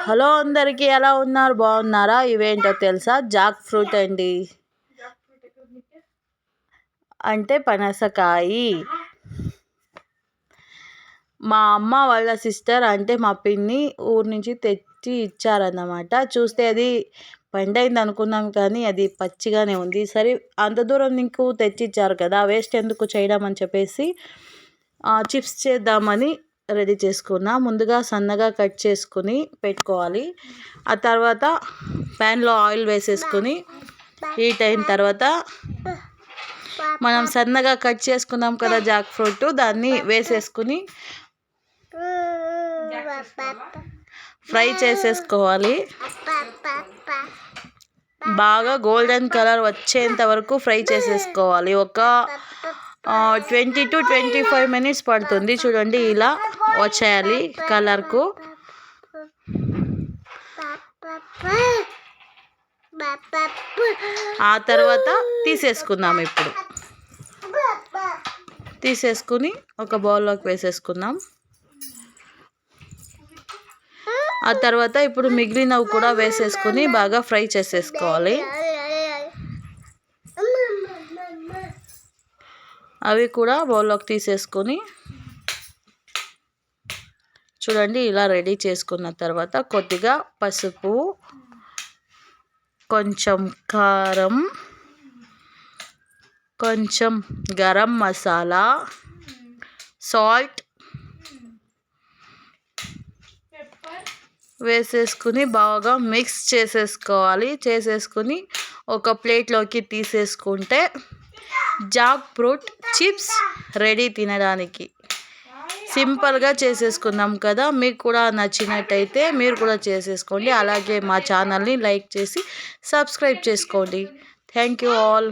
Hello అందరికీ, ఎలా ఉన్నారు? బాగున్నారా? ఇవేంటో తెలుసా? జాక్ ఫ్రూట్ అండి, అంటే పనసకాయి. మా అమ్మ వాళ్ళ సిస్టర్, అంటే మా పిన్ని ఊరు నుంచి తెచ్చి ఇచ్చారన్నమాట. చూస్తే అది పండైంది అనుకున్నాం, కానీ అది పచ్చిగానే ఉంది. సరే, అంత దూరం నీకు తెచ్చిచ్చారు కదా, వేస్ట్ ఎందుకు చేయడం అని చెప్పేసి చిప్స్ చేద్దామని రెడీ చేసుకున్నా. ముందుగా సన్నగా కట్ చేసుకుని పెట్టుకోవాలి. ఆ తర్వాత ప్యాన్లో ఆయిల్ వేసేసుకుని హీట్ అయిన తర్వాత మనం సన్నగా కట్ చేసుకున్నాం కదా జాక్ ఫ్రూట్, దాన్ని వేసేసుకుని ఫ్రై చేసేసుకోవాలి. బాగా గోల్డెన్ కలర్ వచ్చేంత వరకు ఫ్రై చేసేసుకోవాలి. ఒక 20 to 25 minutes పడుతుంది. చూడండి, ఇలా వచ్చేయాలి కలర్కు. ఆ తర్వాత తీసేసుకుందాం. ఇప్పుడు తీసేసుకుని ఒక బౌల్లోకి వేసేసుకుందాం. ఆ తర్వాత ఇప్పుడు మిగిలినవి కూడా వేసేసుకుని బాగా ఫ్రై చేసేసుకోవాలి. అవి కూడా బౌల్లోకి తీసేసుకొని చూడండి, ఇలా రెడీ చేసుకున్న తర్వాత కొద్దిగా పసుపు, కొంచెం కారం, కొంచెం గరం మసాలా, సాల్ట్ వేసేసుకుని బాగా మిక్స్ చేసేసుకోవాలి. చేసేసుకుని ఒక ప్లేట్లోకి తీసేసుకుంటే జాక్ ఫ్రూట్ చిప్స్ రెడీ తినడానికి. సింపుల్గా చేసేసుకున్నాం కదా. మీకు కూడా నచ్చినట్టయితే మీరు కూడా చేసేసుకోండి. అలాగే మా ఛానల్ని లైక్ చేసి సబ్స్క్రైబ్ చేసుకోండి. Thank you all.